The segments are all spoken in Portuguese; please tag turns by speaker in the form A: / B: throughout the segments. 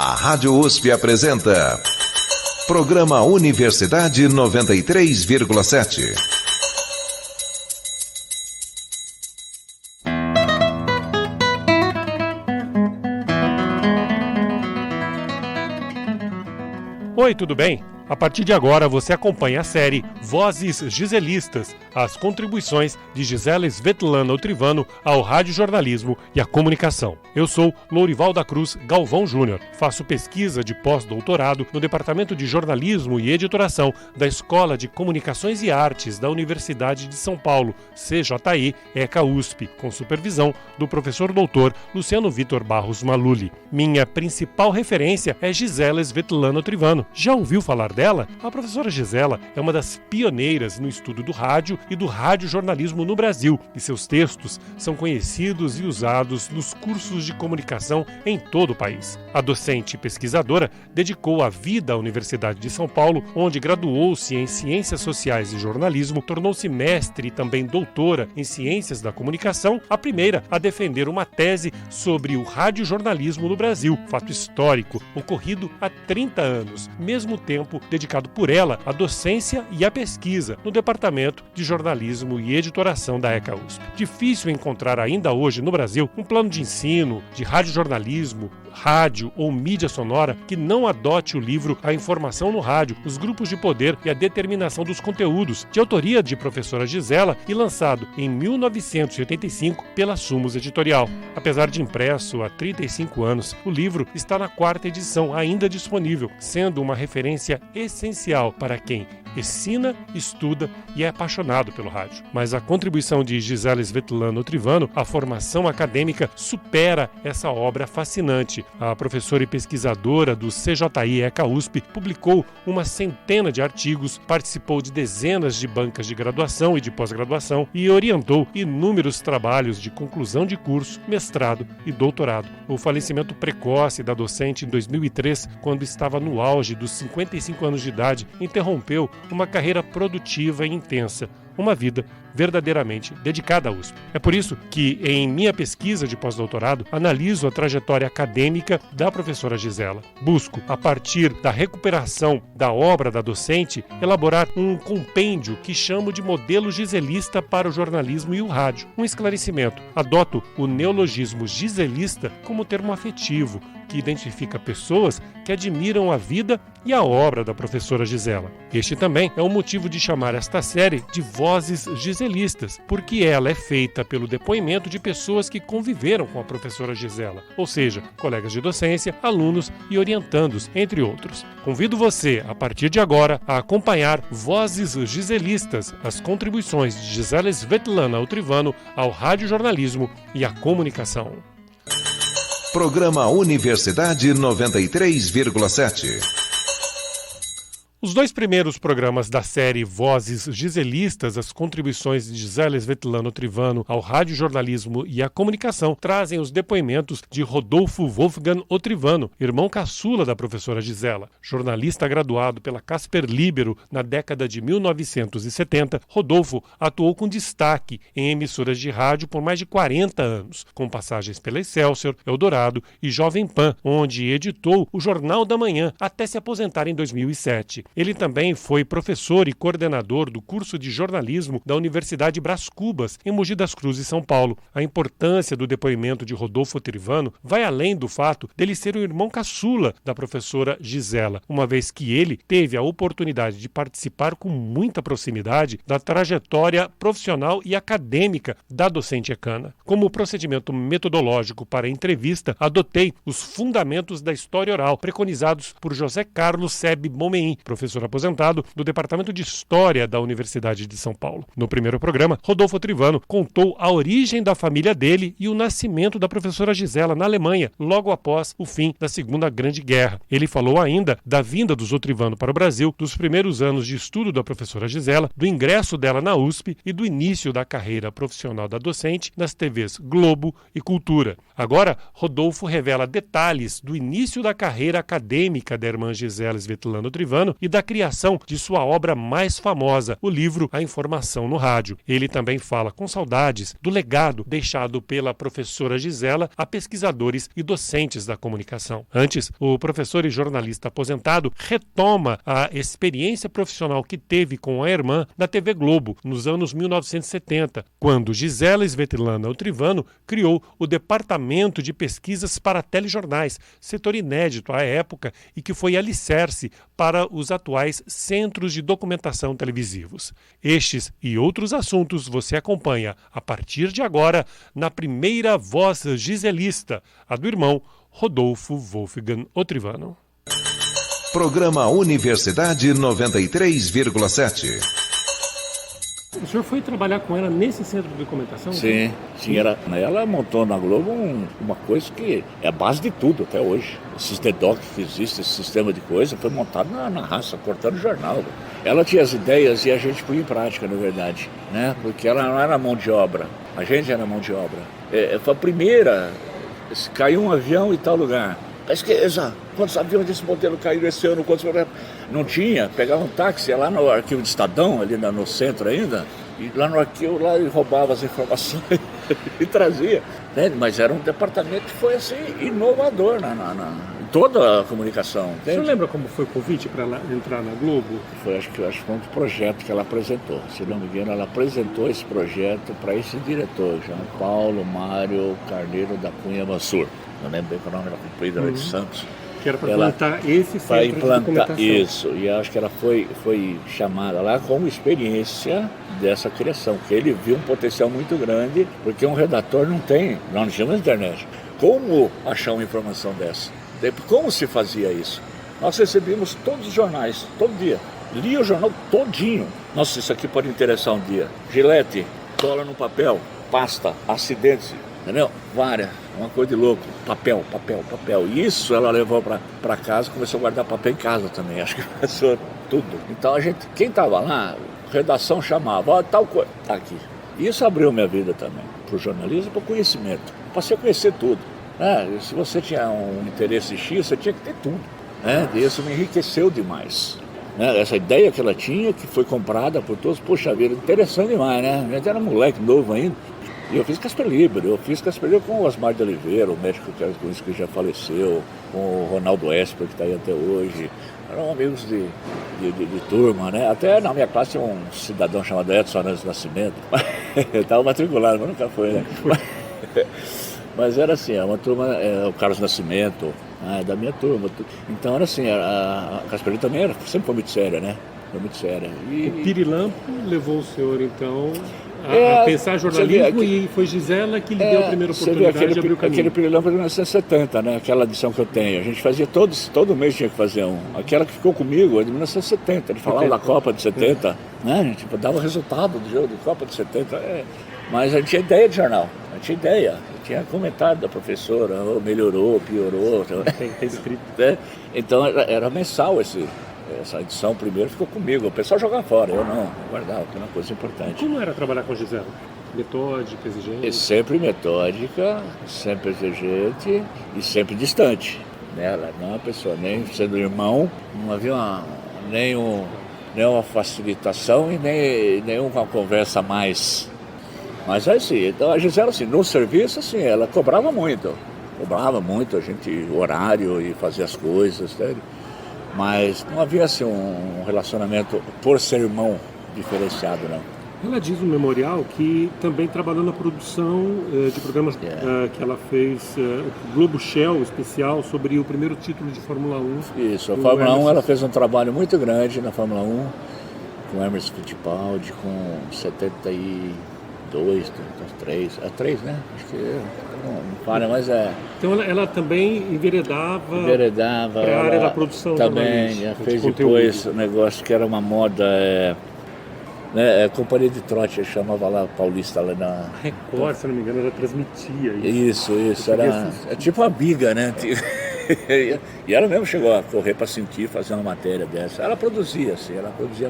A: A Rádio USP apresenta Programa Universidade 93,7.
B: Oi, tudo bem? A partir de agora você acompanha a série Vozes Giselistas, as contribuições de Gisela Svetlana Otrivano ao radiojornalismo e à comunicação. Eu sou Lourival da Cruz Galvão Júnior, faço pesquisa de pós-doutorado no Departamento de Jornalismo e Editoração da Escola de Comunicações e Artes da Universidade de São Paulo, CJI, ECA USP, com supervisão do professor doutor Luciano Vitor Barros Maluli. Minha principal referência é Gisela Svetlana Otrivano. Já ouviu falar dela? A professora Gisela é uma das pioneiras no estudo do rádio e do radiojornalismo no Brasil, e seus textos são conhecidos e usados nos cursos de comunicação em todo o país. A docente e pesquisadora dedicou a vida à Universidade de São Paulo, onde graduou-se em Ciências Sociais e Jornalismo, tornou-se mestre e também doutora em Ciências da Comunicação, a primeira a defender uma tese sobre o radiojornalismo no Brasil, fato histórico, ocorrido há 30 anos, mesmo tempo dedicado por ela à docência e à pesquisa no Departamento de Jornalismo e Editoração da ECA USP. Difícil encontrar ainda hoje no Brasil um plano de ensino, de radiojornalismo, rádio ou mídia sonora que não adote o livro A Informação no Rádio, os grupos de poder e a determinação dos conteúdos, de autoria de professora Gisela e lançado em 1985 pela Sumos Editorial. Apesar de impresso há 35 anos, o livro está na 4ª edição, ainda disponível, sendo uma referência essencial para quem ensina, estuda e é apaixonado pelo rádio. Mas a contribuição de Gisela Svetlana Otrivano à formação acadêmica supera essa obra fascinante. A professora e pesquisadora do CJI ECA USP publicou uma centena de artigos, participou de dezenas de bancas de graduação e de pós-graduação e orientou inúmeros trabalhos de conclusão de curso, mestrado e doutorado. O falecimento precoce da docente em 2003, quando estava no auge dos 55 anos de idade, interrompeu uma carreira produtiva e intensa, uma vida verdadeiramente dedicada à USP. É por isso que, em minha pesquisa de pós-doutorado, analiso a trajetória acadêmica da professora Gisela. Busco, a partir da recuperação da obra da docente, elaborar um compêndio que chamo de modelo giselista para o jornalismo e o rádio. Um esclarecimento. Adoto o neologismo giselista como termo afetivo, que identifica pessoas que admiram a vida e a obra da professora Gisela. Este também é o motivo de chamar esta série de Vozes Giselistas, porque ela é feita pelo depoimento de pessoas que conviveram com a professora Gisela, ou seja, colegas de docência, alunos e orientandos, entre outros. Convido você, a partir de agora, a acompanhar Vozes Giselistas, as contribuições de Gisela Svetlana Otrivano ao radiojornalismo e à comunicação.
A: Programa Universidade 93,7.
B: Os dois primeiros programas da série Vozes Giselistas, as contribuições de Gisela Svetlana Otrivano ao radiojornalismo e à comunicação, trazem os depoimentos de Rodolfo Wolfgang Otrivano, irmão caçula da professora Gisela. Jornalista graduado pela Casper Libero na década de 1970, Rodolfo atuou com destaque em emissoras de rádio por mais de 40 anos, com passagens pela Excelsior, Eldorado e Jovem Pan, onde editou o Jornal da Manhã até se aposentar em 2007. Ele também foi professor e coordenador do curso de jornalismo da Universidade Brás Cubas, em Mogi das Cruzes, São Paulo. A importância do depoimento de Rodolfo Otrivano vai além do fato dele ser o irmão caçula da professora Gisela, uma vez que ele teve a oportunidade de participar com muita proximidade da trajetória profissional e acadêmica da docente ecana. Como procedimento metodológico para a entrevista, adotei os fundamentos da história oral, preconizados por José Carlos Sebe Momein, professor aposentado do Departamento de História da Universidade de São Paulo. No primeiro programa, Rodolfo Otrivano contou a origem da família dele e o nascimento da professora Gisela na Alemanha, logo após o fim da Segunda Grande Guerra. Ele falou ainda da vinda dos Otrivano para o Brasil, dos primeiros anos de estudo da professora Gisela, do ingresso dela na USP e do início da carreira profissional da docente nas TVs Globo e Cultura. Agora, Rodolfo revela detalhes do início da carreira acadêmica da irmã Gisela Svetlana Otrivano e da criação de sua obra mais famosa, o livro A Informação no Rádio. Ele também fala com saudades do legado deixado pela professora Gisela a pesquisadores e docentes da comunicação. Antes, o professor e jornalista aposentado retoma a experiência profissional que teve com a irmã na TV Globo nos anos 1970, quando Gisela Svetlana Otrivano criou o Departamento de Pesquisas para Telejornais, setor inédito à época e que foi alicerce para os atuais centros de documentação televisivos. Estes e outros assuntos você acompanha a partir de agora na primeira voz giselista, a do irmão Rodolfo Wolfgang Otrivano.
A: Programa Universidade 93,7.
B: O senhor foi trabalhar com ela nesse centro de documentação?
C: Sim. Ela montou na Globo uma coisa que é a base de tudo até hoje. Esses DDoC que existe, esse sistema de coisa, foi montado na raça, cortando jornal. Ela tinha as ideias e a gente põe em prática, na verdade, né? Porque ela não era mão de obra, a gente era mão de obra. Foi a primeira, caiu um avião em tal lugar. Pesquisa, quantos aviões desse modelo caíram esse ano, não tinha, pegava um táxi, ia lá no arquivo de Estadão, ali no centro ainda, e lá no arquivo lá e roubava as informações e trazia. Né? Mas era um departamento que foi assim, inovador em toda a comunicação.
B: O senhor lembra como foi o convite para ela entrar na Globo?
C: Acho que foi um projeto que ela apresentou. Se não me engano, ela apresentou esse projeto para esse diretor, João Paulo Mário Carneiro da Cunha Mansur. Não lembro bem qual o nome, era comprido, de Santos.
B: Que era para implantar esse centro de documentação.
C: Isso, e acho que ela foi chamada lá como experiência dessa criação, porque ele viu um potencial muito grande, porque um redator não tínhamos internet. Como achar uma informação dessa? Como se fazia isso? Nós recebíamos todos os jornais, todo dia. Lia o jornal todinho. Nossa, isso aqui pode interessar um dia. Gilete, cola no papel, pasta, acidentes, entendeu? Várias, uma coisa de louco. Papel. E isso ela levou para casa, começou a guardar papel em casa também. Acho que começou tudo. Então quem estava lá, redação chamava, tal coisa, tá aqui. E isso abriu minha vida também, para o jornalismo, para o conhecimento. Passei a conhecer tudo. Se você tinha um interesse X, você tinha que ter tudo. E isso me enriqueceu demais. Essa ideia que ela tinha, que foi comprada por todos, poxa vida, interessante demais, né? A gente era moleque novo ainda. E eu fiz Casper Libero, com o Osmar de Oliveira, o médico que já faleceu, com o Ronaldo Esper, que está aí até hoje. Eram amigos de turma, né? Até na minha classe tinha um cidadão chamado Edson Arantes Nascimento. Eu estava matriculado, mas nunca foi, né? Mas era assim, uma turma, o Carlos Nascimento, da minha turma. Então era assim, a Casper também sempre foi muito séria, né? Foi muito séria.
B: O Pirilampo levou o senhor, então, a pensar jornalismo e foi Gisela que lhe deu a primeira oportunidade de abrir o caminho.
C: Aquele Pirilampo de 1970, né? Aquela edição que eu tenho. A gente fazia todo mês tinha que fazer um. Aquela que ficou comigo é de 1970. Ele falava da Copa de 70, né? A gente dava o resultado do jogo de Copa de 70. Mas a gente tinha ideia de jornal, a gente tinha ideia. Tinha comentário da professora, melhorou, piorou.
B: Tem escrito.
C: Então era mensal essa edição primeiro ficou comigo. O pessoal jogava fora, eu não, eu guardava, que é uma coisa importante.
B: Como era trabalhar com a Gisela? Metódica, exigente?
C: Sempre metódica, sempre exigente e sempre distante. Ela não é uma pessoa, nem sendo irmão, não havia nenhuma facilitação e nem uma conversa mais. Mas assim, então a Gisela, assim, no serviço, assim, ela cobrava muito, a gente, horário e fazia as coisas, né? Mas não havia assim um relacionamento por ser irmão diferenciado, não.
B: Ela diz no memorial que também trabalhou na produção de programas que ela fez, o Globo Shell especial sobre o primeiro título de Fórmula 1.
C: Isso, a Fórmula 1 ela fez um trabalho muito grande na Fórmula 1, com Emerson Fittipaldi, com 72, 3, 3, né? Acho que não falha, mas
B: Então ela também enveredava para a área da produção
C: também. Ela fez depois um negócio que era uma moda, companhia de trote, chamava lá Paulista lá na
B: Record, se não me engano, ela transmitia isso.
C: Isso, era tipo uma biga, né? E ela mesmo chegou a correr para sentir, fazer uma matéria dessa. Ela produzia, assim,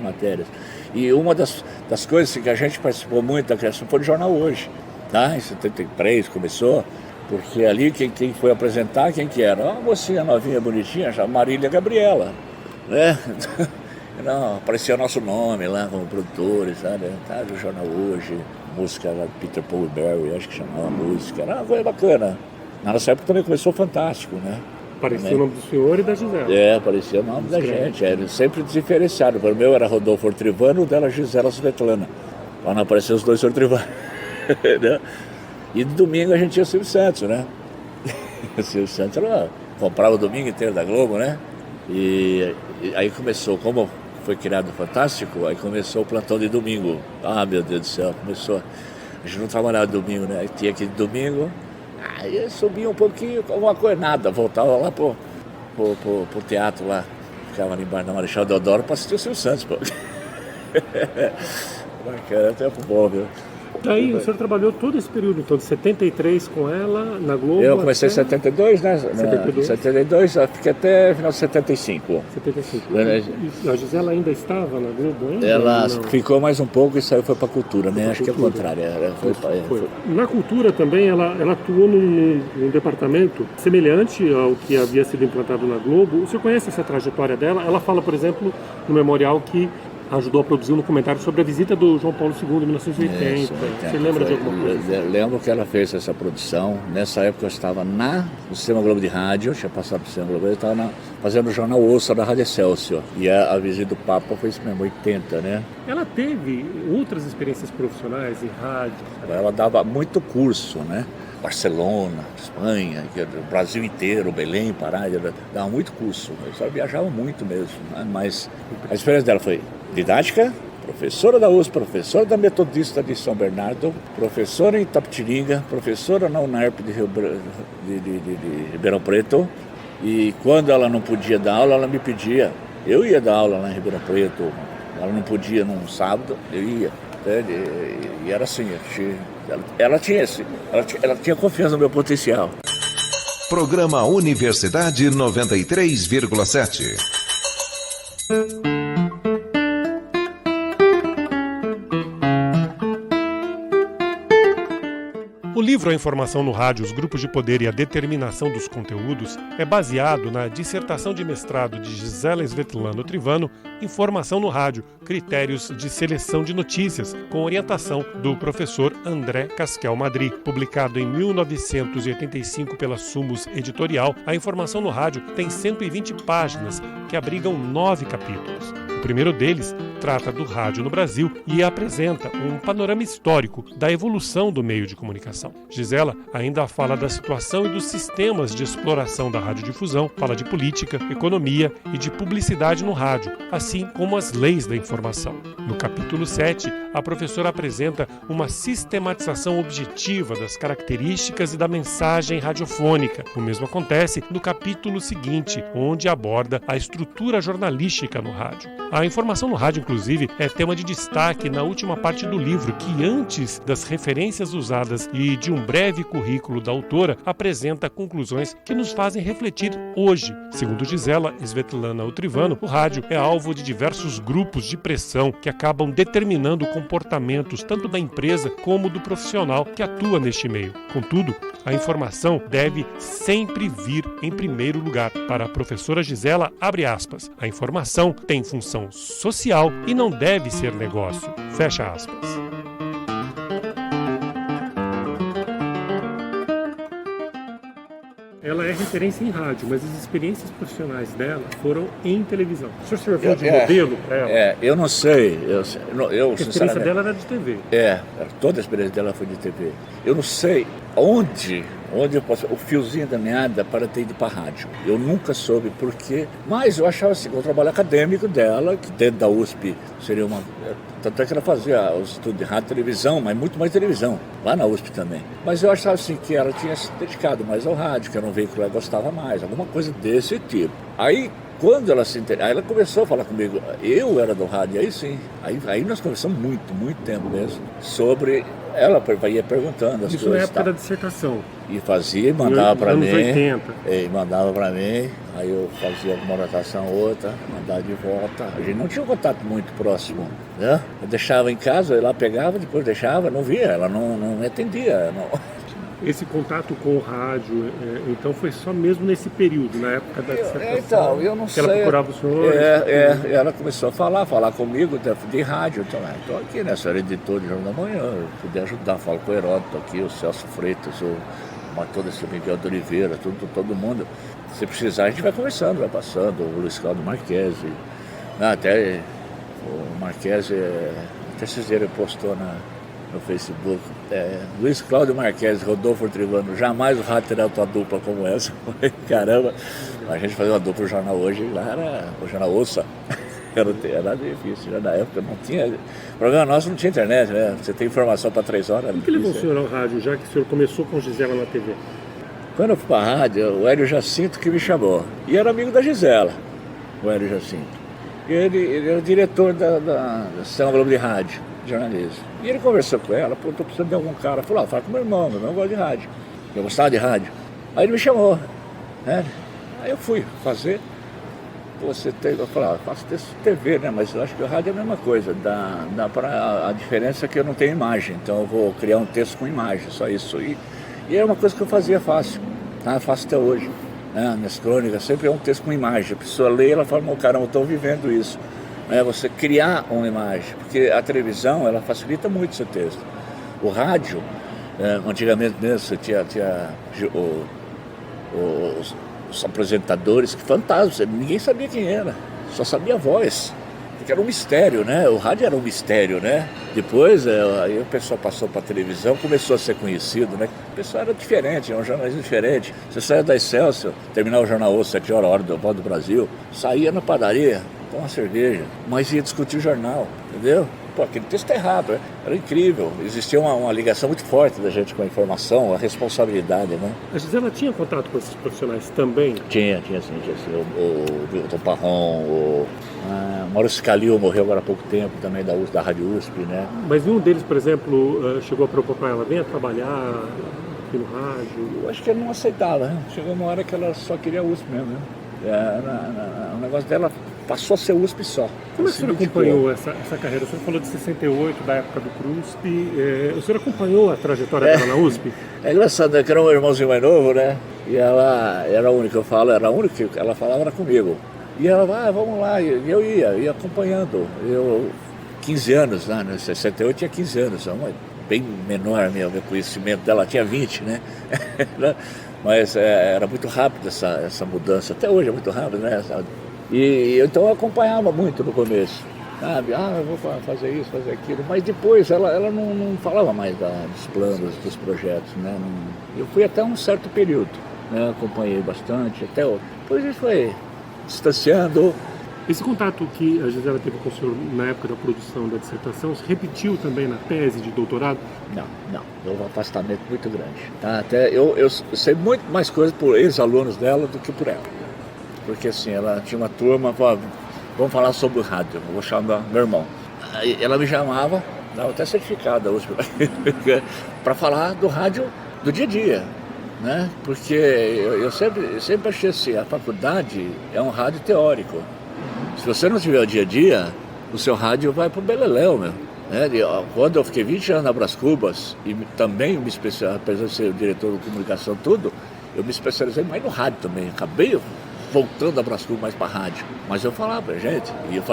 C: matérias. E uma das coisas que a gente participou muito da criação foi o Jornal Hoje. Tá? Em 73 começou, porque ali quem foi apresentar, quem que era? Uma mocinha novinha, bonitinha, chamada Marília Gabriela, né? Não, aparecia o nosso nome lá como produtores, sabe? Tá no Jornal Hoje, música lá do Peter Paul Berry, acho que chamava a música. Era uma coisa bacana. Na nossa época também começou Fantástico, né?
B: Aparecia o nome do senhor e da Gisela.
C: Aparecia o nome da gente. Era sempre diferenciado. O meu era Rodolfo Ortrivano, o dela Gisela Svetlana. Para não aparecer os dois Ortrivano. Né? E de domingo a gente tinha o Silvio Santos, né? O Silvio Santos comprava o domingo inteiro da Globo, né? E aí começou, como foi criado o Fantástico, aí começou o plantão de domingo. Ah, meu Deus do céu, começou. A gente não trabalhava domingo, né? Aí tinha aquele domingo, aí subia um pouquinho, alguma coisa, nada. Voltava lá pro teatro lá. Ficava ali embaixo da Marechal Deodoro para assistir o Silvio Santos, pô. Bacana, tempo bom, viu?
B: Daí o senhor trabalhou todo esse período, então, de 73 com ela, na Globo?
C: Eu comecei em
B: até...
C: 72, né? 72, fiquei até final de 75.
B: 75. E a Gisela ainda estava na Globo ainda?
C: Ela ficou mais um pouco e saiu, foi para a Cultura, né? Acho que é o contrário.
B: Foi. Na Cultura também, ela atuou num departamento semelhante ao que havia sido implantado na Globo. O senhor conhece essa trajetória dela? Ela fala, por exemplo, no memorial que ajudou a produzir um documentário sobre a visita do João Paulo II em 1980. Você lembra de alguma coisa?
C: Eu lembro que ela fez essa produção. Nessa época eu estava no Sistema Globo de Rádio, tinha passado para o Sistema Globo, eu estava fazendo o Jornal Ouça da Rádio Excelsior. E a visita do Papa foi isso mesmo, 80, né?
B: Ela teve outras experiências profissionais em rádio?
C: Ela dava muito curso, né? Barcelona, Espanha, o Brasil inteiro, Belém, Pará, ela dava muito curso. Ela viajava muito mesmo, né? Mas a experiência dela foi didática, professora da USP, professora da Metodista de São Bernardo, professora em Itapetininga, professora na UNARP de Ribeirão Preto. E quando ela não podia dar aula, ela me pedia. Eu ia dar aula lá em Ribeirão Preto, ela não podia num sábado, eu ia. E era assim, ela tinha confiança no meu potencial.
A: Programa Universidade 93,7.
B: O livro A Informação no Rádio, os Grupos de Poder e a Determinação dos Conteúdos é baseado na dissertação de mestrado de Gisela Svetlana Otrivano, Informação no Rádio, Critérios de Seleção de Notícias, com orientação do professor André Casquel Madri. Publicado em 1985 pela Summus Editorial, A Informação no Rádio tem 120 páginas que abrigam 9 capítulos. O primeiro deles trata do rádio no Brasil e apresenta um panorama histórico da evolução do meio de comunicação. Gisela ainda fala da situação e dos sistemas de exploração da radiodifusão, fala de política, economia e de publicidade no rádio, assim como as leis da informação. No capítulo 7, a professora apresenta uma sistematização objetiva das características e da mensagem radiofônica. O mesmo acontece no capítulo seguinte, onde aborda a estrutura jornalística no rádio. A informação no rádio, inclusive, é tema de destaque na última parte do livro, que antes das referências usadas e de um breve currículo da autora, apresenta conclusões que nos fazem refletir hoje. Segundo Gisela Svetlana Otrivano, o rádio é alvo de diversos grupos de pressão que acabam determinando comportamentos tanto da empresa como do profissional que atua neste meio. Contudo, a informação deve sempre vir em primeiro lugar. Para a professora Gisela, abre aspas, a informação tem função social e não deve ser negócio. Fecha aspas. Ela é referência em rádio, mas as experiências profissionais dela foram em televisão. O senhor serviu de modelo para ela?
C: Eu não sei.
B: A experiência dela era de TV.
C: Toda a experiência dela foi de TV. Eu não sei onde eu posso... O fiozinho da meada para ter ido para a rádio. Eu nunca soube por quê, mas eu achava assim, o trabalho acadêmico dela, que dentro da USP seria uma... Tanto é que ela fazia os estudos de rádio e televisão, mas muito mais televisão, lá na USP também. Mas eu achava assim que ela tinha se dedicado mais ao rádio, que era um veículo que ela gostava mais, alguma coisa desse tipo. Aí, quando ela se interessou, aí ela começou a falar comigo, eu era do rádio, aí sim. Aí nós conversamos muito tempo mesmo, sobre... Ela ia perguntando as coisas.
B: Isso na época da dissertação.
C: E fazia e mandava para mim.
B: Anos 80.
C: E mandava para mim, aí eu fazia alguma anotação, outra, mandava de volta. A gente não tinha um contato muito próximo, né? Eu deixava em casa, eu lá pegava, depois deixava, não via, ela não me atendia. Não.
B: Esse contato com o rádio, então foi só mesmo nesse período, na época da dissertação?
C: Então, eu não sei.
B: Ela procurava os senhores?
C: Ela começou a falar comigo de rádio. Então, estou aqui, né? Senhor editor de Jornal da Manhã, eu puder ajudar. Falo com o Heródoto aqui, o Celso Freitas, todo esse Miguel de Oliveira, todo mundo. Se precisar, a gente vai conversando, vai passando. O Luiz Cláudio Marquesi, até o Marquesi, até esses dias ele postou no Facebook, Luiz Cláudio Marquesi, Rodolfo Trivano, jamais o rádio terá outra dupla como essa. Caramba, a gente fazia uma dupla no jornal hoje, lá era o jornal Ouça, era difícil, já na época não tinha, o problema nosso não tinha internet, né? Você tem informação para 3 horas.
B: O que levou o senhor ao rádio, já que o senhor começou com Gisela na TV?
C: Quando eu fui para a rádio, o Hélio Jacinto que me chamou, e era amigo da Gisela, o Hélio Jacinto. Ele era diretor da Sistema Globo de Rádio, de jornalismo. E ele conversou com ela, estou precisando de algum cara. Falou, fala com meu irmão gosta de rádio. Eu gostava de rádio. Aí ele me chamou, né? Aí eu fui fazer. Eu falei, faço texto de TV, né? Mas eu acho que o rádio é a mesma coisa. A diferença é que eu não tenho imagem, então eu vou criar um texto com imagem, só isso. E é uma coisa que eu fazia fácil, tá? Faço até hoje. Minhas crônicas sempre é um texto com imagem. A pessoa lê, ela fala, caramba, eu estou vivendo isso. Você criar uma imagem, porque a televisão, ela facilita muito esse texto. O rádio, antigamente mesmo, você tinha os apresentadores, que fantasmas, ninguém sabia quem era, só sabia a voz, porque era um mistério, né? O rádio era um mistério, né? Depois, aí o pessoal passou para a televisão, começou a ser conhecido, né? O pessoal era diferente, era um jornalismo diferente. Você saía da Excelsior, terminava o jornal Ouça, 7 horas, hora do Voz do Brasil, saía na padaria, tomar uma cerveja, mas ia discutir o jornal, entendeu? Pô, aquele texto é errado, era incrível. Existia uma ligação muito forte da gente com a informação, a responsabilidade, né?
B: A Gisela tinha contato com esses profissionais também?
C: Tinha sim. O Tom Parron, o Maurício Calil morreu agora há pouco tempo também da Rádio USP, né?
B: Mas nenhum deles, por exemplo, chegou a propor ela, venha trabalhar aqui no rádio?
C: Eu acho que ele não aceitava, né? Chegou uma hora que ela só queria a USP mesmo, né? O negócio dela passou a ser USP só.
B: Como é que o senhor acompanhou essa carreira? O senhor falou de 68, da época do CRUSP. O senhor acompanhou a trajetória dela na USP?
C: É engraçado, né? Que era um irmãozinho mais novo, né? E ela era a única, era a única que ela falava era comigo. E ela, vamos lá, e eu ia acompanhando. 15 anos, né? Em 68 tinha 15 anos, bem menor meu conhecimento dela, tinha 20, né? Mas era muito rápido essa mudança, até hoje é muito rápido, né? E então eu acompanhava muito no começo, sabe? Eu vou fazer isso, fazer aquilo, mas depois ela não falava mais dos planos, dos projetos, né? Eu fui até um certo período, né? Acompanhei bastante, depois a gente foi distanciando.
B: Esse contato que a Gisela teve com o senhor na época da produção da dissertação se repetiu também na tese de doutorado?
C: Não, houve um afastamento muito grande. Tá? Até eu sei muito mais coisas por ex-alunos dela do que por ela. Porque assim, ela tinha uma turma, vamos falar sobre o rádio, eu vou chamar meu irmão. Aí ela me chamava, dava até certificado para falar do rádio do dia a dia. Né? Porque eu sempre achei assim, a faculdade é um rádio teórico. Se você não tiver o dia a dia, o seu rádio vai pro beleléu, meu. Né? Quando eu fiquei 20 anos na Brás Cubas e também me especializei, apesar de ser diretor de comunicação tudo, eu me especializei mais no rádio também. Acabei voltando da Brás Cubas mais para rádio. Mas eu falava pra gente, e eu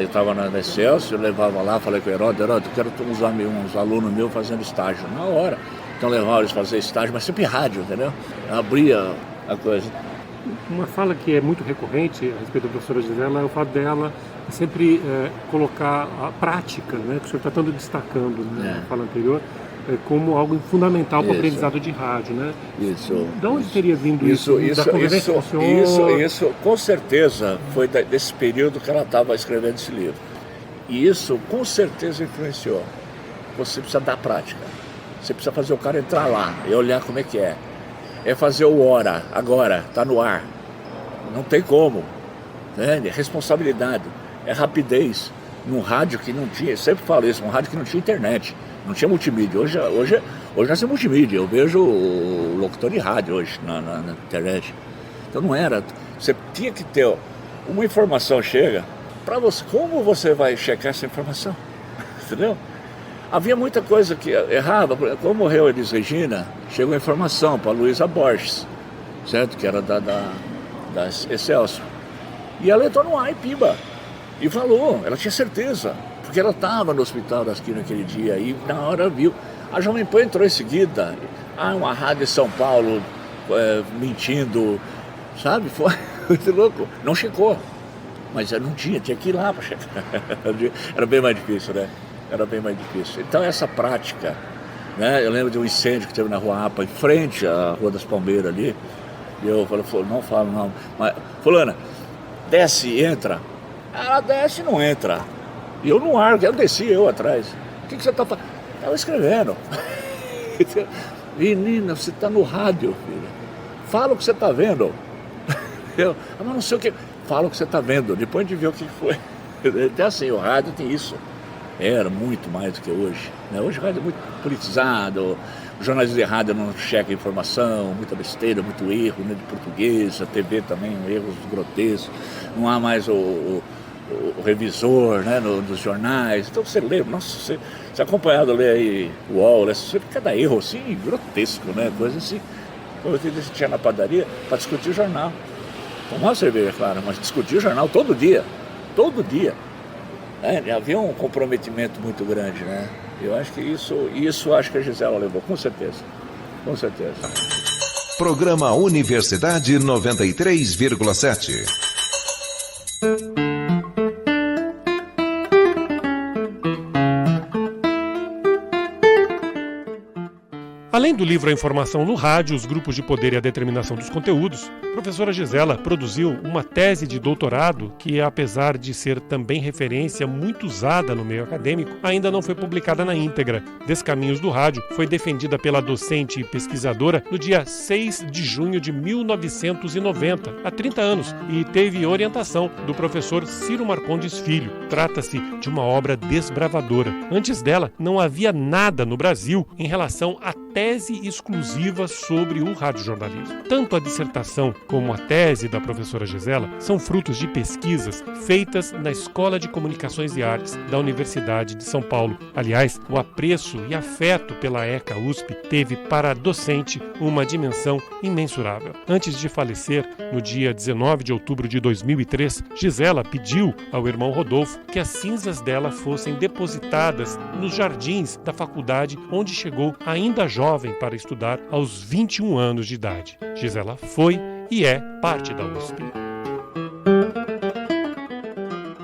C: estava na Excelsior, eu levava lá, falei com o Heródoto, eu quero uns alunos meus fazendo estágio na hora. Então levava eles a fazer estágio, mas sempre rádio, entendeu? Abria a coisa.
B: Uma fala que é muito recorrente a respeito da professora Gisela é o fato dela sempre colocar a prática, né, que o senhor está tanto destacando, né, na fala anterior, como algo fundamental para o aprendizado de rádio, né?
C: Isso.
B: De onde teria vindo isso? Da convivência com o senhor?
C: Isso, com certeza, foi desse período que ela estava escrevendo esse livro. E isso, com certeza, influenciou. Você precisa dar prática. Você precisa fazer o cara entrar lá e olhar como é que é. É fazer o hora, agora, está no ar. Não tem como. Né? É responsabilidade, é rapidez. Num rádio que não tinha, eu sempre falo isso, um rádio que não tinha internet, não tinha multimídia. Hoje nós temos multimídia, eu vejo o locutor de rádio hoje na internet. Então não era, você tinha que ter uma informação chega, para você, como você vai checar essa informação? Entendeu? Havia muita coisa que errava, como morreu Elis Regina, chegou a informação para a Luísa Borges, certo? Que era da Excelsior. E ela entrou no ar em Piba e falou, ela tinha certeza, porque ela estava no Hospital das Químicas naquele dia e na hora viu. A Jovem Pan entrou em seguida, uma rádio de São Paulo mentindo, sabe? Foi muito louco. Não checou, mas não tinha que ir lá para checar. Era bem mais difícil, né? Era bem mais difícil. Então essa prática, né? Eu lembro de um incêndio que teve na Rua APA, em frente à Rua das Palmeiras ali, e eu falei, não falo não, mas fulana, desce e entra. Ela desce e não entra. E eu no ar, eu desci, eu atrás. O que você está fazendo? Estava escrevendo. Menina, você está no rádio, filha. Fala o que você está vendo. Mas não sei o que. Fala o que você está vendo. Depois de ver o que foi. Até assim, o rádio tem isso. Era muito mais do que hoje. Né? Hoje o rádio é muito politizado. O jornalismo de rádio não checa a informação, muita besteira, muito erro, né, de português. A TV também, erros grotescos. Não há mais o revisor, né, nos jornais. Então você lê, nossa, você acompanhado lê aí o UOL, você vê cada erro assim, grotesco, né, coisa assim. Como eu tinha na padaria para discutir o jornal. Tomar uma cerveja, claro, mas discutir o jornal todo dia. Havia um comprometimento muito grande, né? Eu acho que isso acho que a Gisela levou, com certeza.
A: Programa Universidade 93,7.
B: Além do livro A Informação no Rádio, os grupos de poder e a determinação dos conteúdos, a professora Gisela produziu uma tese de doutorado que, apesar de ser também referência muito usada no meio acadêmico, ainda não foi publicada na íntegra. Descaminhos do Rádio foi defendida pela docente e pesquisadora no dia 6 de junho de 1990, há 30 anos, e teve orientação do professor Ciro Marcondes Filho. Trata-se de uma obra desbravadora. Antes dela, não havia nada no Brasil em relação à tese exclusiva sobre o radiojornalismo. Tanto a dissertação como a tese da professora Gisela são frutos de pesquisas feitas na Escola de Comunicações e Artes da Universidade de São Paulo. Aliás, o apreço e afeto pela ECA USP teve para a docente uma dimensão imensurável. Antes de falecer, no dia 19 de outubro de 2003, Gisela pediu ao irmão Rodolfo que as cinzas dela fossem depositadas nos jardins da faculdade onde chegou ainda jovem para estudar aos 21 anos de idade. Gisela foi e é parte da USP.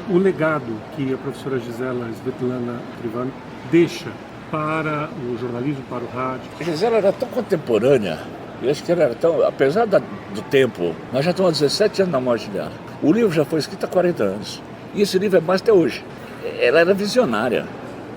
D: O legado que a professora Gisela Svetlana Trivano deixa para o jornalismo, para o rádio.
C: A Gisela era tão contemporânea, eu acho que ela era tão, apesar do tempo, nós já estamos há 17 anos da morte dela. O livro já foi escrito há 40 anos. E esse livro é mais até hoje. Ela era visionária.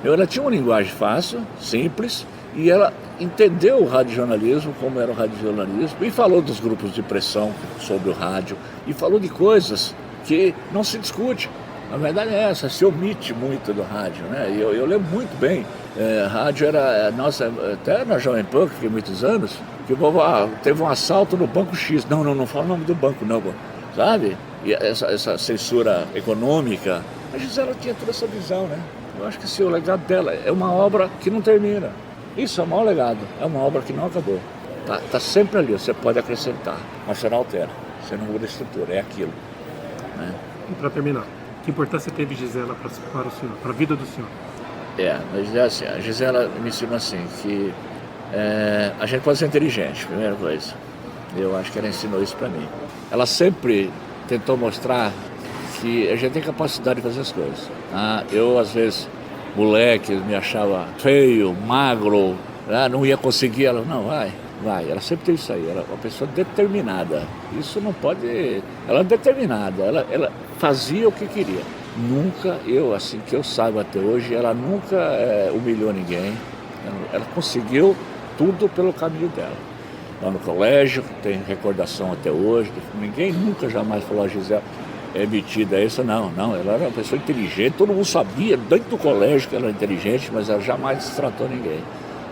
C: Ela tinha uma linguagem fácil, simples, e ela entendeu o radiojornalismo, como era o radiojornalismo, e falou dos grupos de pressão sobre o rádio, e falou de coisas que não se discute. A verdade é essa, se omite muito do rádio, né? Eu lembro muito bem, rádio era, nossa, até na Jovem Pan, que fiquei muitos anos, que o povo, teve um assalto no Banco X. Não fala o nome do banco, não, sabe? E essa censura econômica, a Gisela tinha toda essa visão, né? Eu acho que o legado dela é uma obra que não termina. Isso é o maior legado, é uma obra que não acabou. Tá sempre ali, você pode acrescentar, mas você não altera, você não muda a estrutura, é aquilo. Né?
D: E para terminar, que importância teve Gisela para o senhor, para a vida do senhor?
C: Mas assim, a Gisela me ensinou assim, que a gente pode ser inteligente, primeira coisa. Eu acho que ela ensinou isso para mim. Ela sempre tentou mostrar que a gente tem capacidade de fazer as coisas. Eu, às vezes, moleque, me achava feio, magro, não ia conseguir. Ela, não, vai. Ela sempre teve isso aí, ela é uma pessoa determinada. Isso não pode... Ela é determinada, ela fazia o que queria. Nunca, assim que eu saiba até hoje, ela nunca humilhou ninguém. Ela conseguiu tudo pelo caminho dela. Lá no colégio, tem recordação até hoje, ninguém nunca jamais falou a Gisela é metida isso, não, ela era uma pessoa inteligente, todo mundo sabia dentro do colégio que ela era inteligente, mas ela jamais tratou ninguém.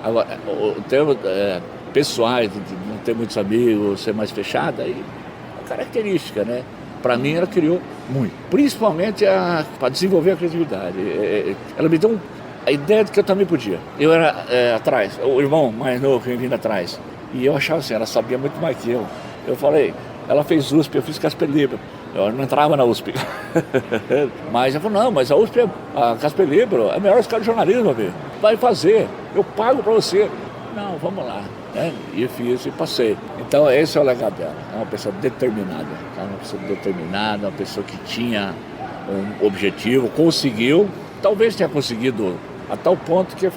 C: Agora, o termo pessoais, de não ter muitos amigos, ser mais fechada, aí é uma característica, né? Para mim, ela criou muito, principalmente para desenvolver a criatividade. Ela me deu a ideia de que eu também podia. Eu era atrás, o irmão mais novo que vindo atrás. E eu achava assim, ela sabia muito mais que eu. Eu falei, ela fez USP, eu fiz Casper Libero. Eu não entrava na USP. Mas ela falou, não, mas a USP, a Casper Libero, é a melhor escola de jornalismo, meu filho. Vai fazer, eu pago pra você. Não, vamos lá. E fiz e passei. Então esse é o legado dela. É uma pessoa determinada. Uma pessoa que tinha um objetivo, conseguiu. Talvez tenha conseguido a tal ponto que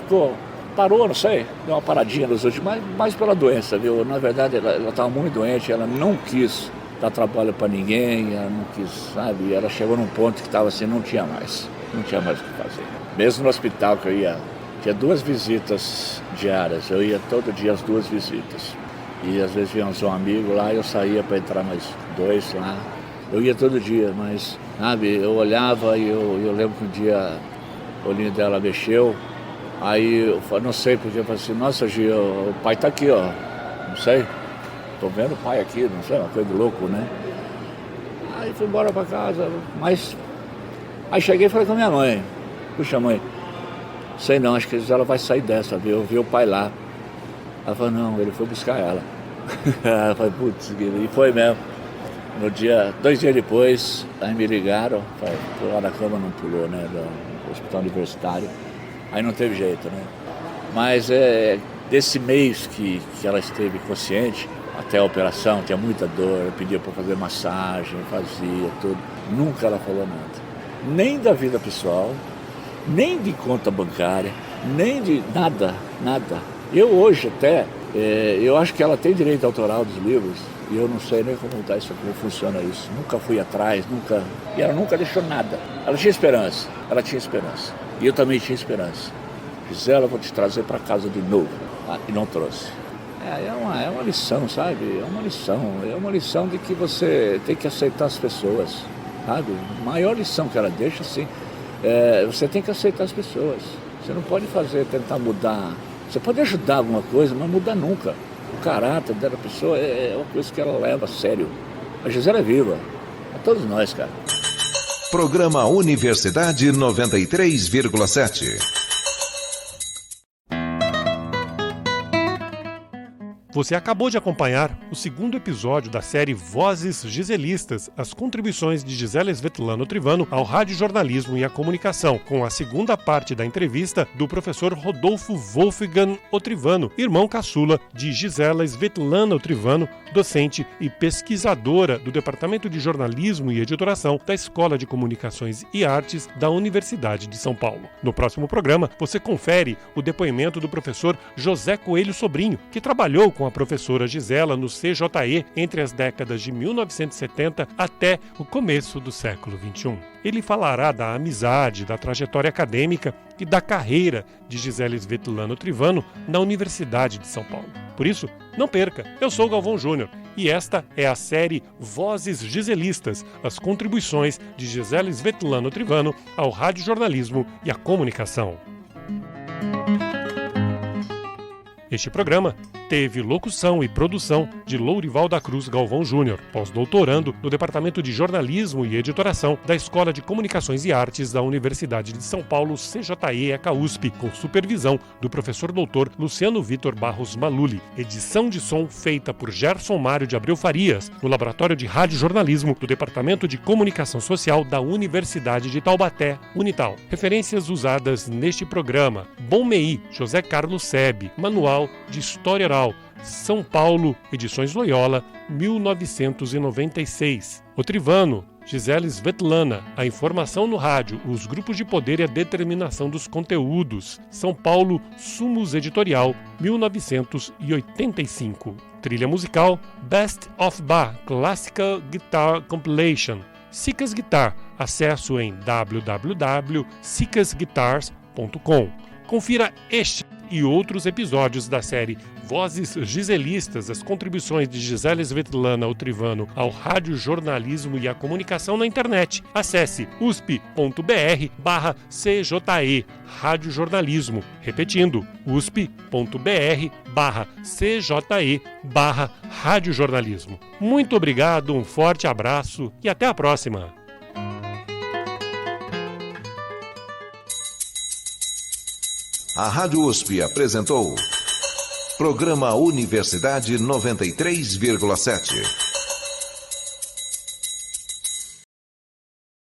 C: parou, não sei, deu uma paradinha nos últimos, mais pela doença, viu? Na verdade, ela estava muito doente, ela não quis dar trabalho para ninguém, ela não quis, sabe? Ela chegou num ponto que estava assim, não tinha mais o que fazer. Mesmo no hospital que eu ia, tinha 2 visitas diárias, eu ia todo dia as 2 visitas. E às vezes vinha um amigo lá e eu saía para entrar mais 2 lá. Eu ia todo dia, mas, sabe, eu olhava e eu lembro que um dia o olhinho dela mexeu. Aí eu falei, não sei, porque eu falei assim, nossa, Gia, o pai tá aqui, ó, não sei, tô vendo o pai aqui, não sei, uma coisa de louco, né? Aí fui embora pra casa, mas... Aí cheguei e falei com a minha mãe, puxa mãe, sei não, acho que ela vai sair dessa, viu? Eu vi o pai lá. Ela falou, não, ele foi buscar ela. Ela falou, putz, e foi mesmo. No dia, 2 dias depois, aí me ligaram, pular da cama não pulou, né, do hospital universitário. Aí não teve jeito, né? Mas desse mês que ela esteve consciente, até a operação, tinha muita dor, eu pedia para fazer massagem, fazia tudo. Nunca ela falou nada. Nem da vida pessoal, nem de conta bancária, nem de nada. Eu hoje até, eu acho que ela tem direito autoral dos livros, e eu não sei nem como funciona isso. Nunca fui atrás, e ela nunca deixou nada. Ela tinha esperança. E eu também tinha esperança. Gisela, eu vou te trazer para casa de novo. E não trouxe. É uma lição, sabe? É uma lição de que você tem que aceitar as pessoas, sabe? A maior lição que ela deixa, assim, você tem que aceitar as pessoas. Você não pode tentar mudar. Você pode ajudar alguma coisa, mas mudar nunca. O caráter da pessoa é uma coisa que ela leva a sério. A Gisela é viva. A todos nós, cara.
A: Programa Universidade 93,7.
B: Você acabou de acompanhar o 2º episódio da série Vozes Giselistas, as contribuições de Gisela Svetlana Otrivano ao radiojornalismo e à comunicação, com a 2ª parte da entrevista do professor Rodolfo Wolfgang Otrivano, irmão caçula de Gisela Svetlana Otrivano, docente e pesquisadora do Departamento de Jornalismo e Editoração da Escola de Comunicações e Artes da Universidade de São Paulo. No próximo programa, você confere o depoimento do professor José Coelho Sobrinho, que trabalhou com a professora Gisela no CJE entre as décadas de 1970 até o começo do século XXI. Ele falará da amizade, da trajetória acadêmica e da carreira de Gisela Svetlana Otrivano na Universidade de São Paulo. Por isso, não perca! Eu sou Galvão Júnior e esta é a série Vozes Giselistas, as contribuições de Gisela Svetlana Otrivano ao radiojornalismo e à comunicação. Este programa teve locução e produção de Lourival da Cruz Galvão Júnior, pós-doutorando no Departamento de Jornalismo e Editoração da Escola de Comunicações e Artes da Universidade de São Paulo, CJE-ECA-USP, com supervisão do professor doutor Luciano Vitor Barros Maluli. Edição de som feita por Gerson Mário de Abreu Farias, no Laboratório de Radiojornalismo do Departamento de Comunicação Social da Universidade de Taubaté, Unital. Referências usadas neste programa: Bom Mei, José Carlos Sebe, Manual de História Oral, São Paulo, Edições Loyola, 1996. Otrivano, Gisela Svetlana, A Informação no Rádio, os Grupos de Poder e a Determinação dos Conteúdos, São Paulo, Sumos Editorial, 1985. Trilha musical, Best of Bach, Classical Guitar Compilation, Sicas Guitar, acesso em www.sicasguitars.com. Confira este e outros episódios da série Vozes Giselistas, as contribuições de Gisela Svetlana Otrivano ao radiojornalismo e à comunicação na internet. Acesse usp.br/CJE Radiojornalismo. Repetindo, usp.br/CJE/Radiojornalismo. Muito obrigado, um forte abraço e até a próxima!
A: A Rádio USP apresentou Programa Universidade 93,7.